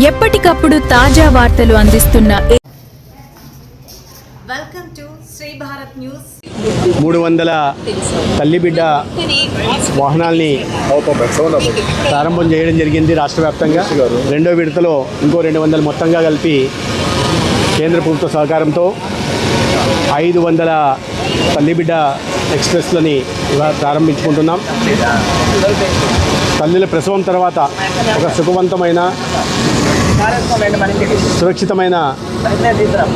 ఎప్పటికప్పుడు తాజా వార్తలు అందిస్తున్న welcome to Shri Bharat news. 300 తల్లిబిడ్డ వాహనాల్ని ప్రారంభం చేయడం జరిగింది రాష్ట్ర వ్యాప్తంగా. రెండో విడతలో ఇంకో 200 మొత్తంగా కలిపి కేంద్ర ప్రభుత్వ సహకారంతో 500 తల్లిబిడ్డ ఎక్స్ప్రెస్లని ఇవాళ ప్రారంభించుకుంటున్నాం. తల్లుల ప్రసవం తర్వాత ఒక సుఖవంతమైన సురక్షితమైన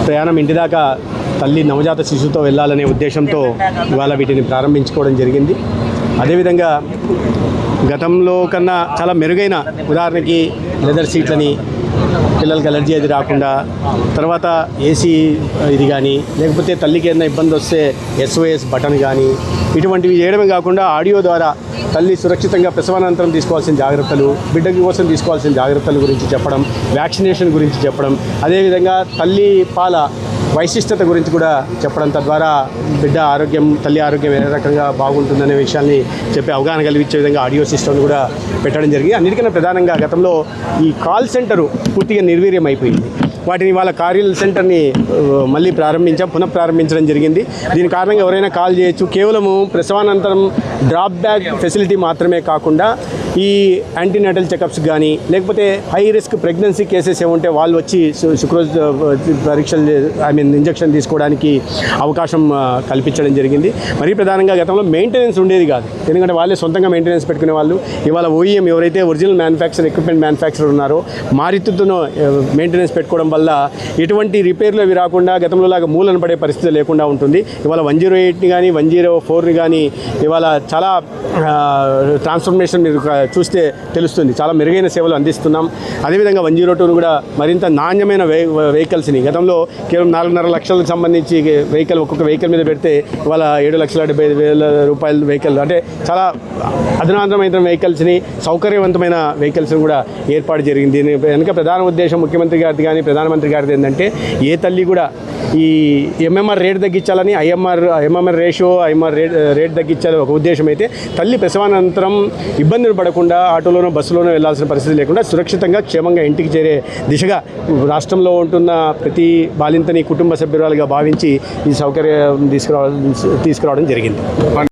ప్రయాణం ఇంటి దాకా తల్లి నవజాత శిశువుతో వెళ్ళాలనే ఉద్దేశంతో ఇవాళ వీటిని ప్రారంభించుకోవడం జరిగింది. అదేవిధంగా గతంలో కన్నా చాలా మెరుగైన, ఉదాహరణకి లెదర్ సీట్లని, పిల్లలకి అలర్జీ అది రాకుండా, తర్వాత ఏసీ ఇది కానీ, లేకపోతే తల్లికి ఏదైనా ఇబ్బంది వస్తే SOS బటన్ కానీ, ఇటువంటివి చేయడమే కాకుండా ఆడియో ద్వారా తల్లి సురక్షితంగా ప్రసవానంతరం తీసుకోవాల్సిన జాగ్రత్తలు, బిడ్డ కోసం తీసుకోవాల్సిన జాగ్రత్తల గురించి చెప్పడం, వ్యాక్సినేషన్ గురించి చెప్పడం, అదేవిధంగా తల్లి పాల వైశిష్టత గురించి కూడా చెప్పడం, తద్వారా బిడ్డ ఆరోగ్యం, తల్లి ఆరోగ్యం ఏ రకంగా బాగుంటుందనే విషయాన్ని చెప్పి అవగాహన కలిగించే విధంగా ఆడియో సిస్టమ్ని కూడా పెట్టడం జరిగింది. అన్నిటికన్నా ప్రధానంగా గతంలో ఈ కాల్ సెంటరు పూర్తిగా నిర్వీర్యం అయిపోయింది. వాటిని వాళ్ళ కార్యల్ సెంటర్ని మళ్ళీ పునఃప్రారంభించడం జరిగింది. దీని కారణంగా ఎవరైనా కాల్ చేయొచ్చు. కేవలము ప్రసవానంతరం డ్రాప్ బ్యాక్ ఫెసిలిటీ మాత్రమే కాకుండా ఈ యాంటీనాటల్ చెకప్స్ కానీ, లేకపోతే హై రిస్క్ ప్రెగ్నెన్సీ కేసెస్ ఏముంటే వాళ్ళు వచ్చి శుక్రోజ్ పరీక్షలు ఇంజక్షన్ తీసుకోవడానికి అవకాశం కల్పించడం జరిగింది. మరీ ప్రధానంగా గతంలో మెయింటెనెన్స్ ఉండేది కాదు, ఎందుకంటే వాళ్ళే సొంతంగా మెయింటెనెన్స్ పెట్టుకునే వాళ్ళు. ఇవాళ OEM ఎవరైతే ఒరిజినల్ ఎక్విప్మెంట్ మ్యానుఫ్యాక్చరర్ ఉన్నారో మారుతితో మెయింటెనెన్స్ పెట్టుకోవడం వల్ల ఎటువంటి రిపేర్లు అవి రాకుండా గతంలో లాగా మూలన పడే పరిస్థితి లేకుండా ఉంటుంది. ఇవాళ 108ని కానీ 104ని కానీ ఇవాళ చాలా ట్రాన్స్ఫర్మేషన్ మీరు చూస్తే తెలుస్తుంది. చాలా మెరుగైన సేవలు అందిస్తున్నాం. అదేవిధంగా 102ను కూడా మరింత నాణ్యమైన వెహికల్స్ని, గతంలో కేవలం 4.5 లక్షలకు సంబంధించి వెహికల్ ఒక్కొక్క వెహికల్ మీద పెడితే ఇవాళ 7,75,000 రూపాయల వెహికల్, అంటే చాలా అధునాతనమైన వెహికల్స్ని, సౌకర్యవంతమైన వెహికల్స్ని కూడా ఏర్పాటు జరిగింది. దీని వెనుక ప్రధాన ఉద్దేశం ముఖ్యమంత్రి గారిది కానీ ప్రధానమంత్రి గారిది ఏంటంటే, ఏ తల్లి కూడా ఈ MMR రేట్ తగ్గించాలని, MMR రేషియో రేట్ తగ్గించాలని ఒక ఉద్దేశం అయితే, తల్లి ప్రసవానంతరం ఇబ్బందులు పడకుండా ఆటోలోనో బస్సులోనో వెళ్లాల్సిన పరిస్థితి లేకుండా సురక్షితంగా క్షేమంగా ఇంటికి చేరే దిశగా రాష్ట్రంలో ఉంటున్న ప్రతి బాలింతని కుటుంబ సభ్యురాలుగా భావించి ఈ సౌకర్యం తీసుకురావడం జరిగింది.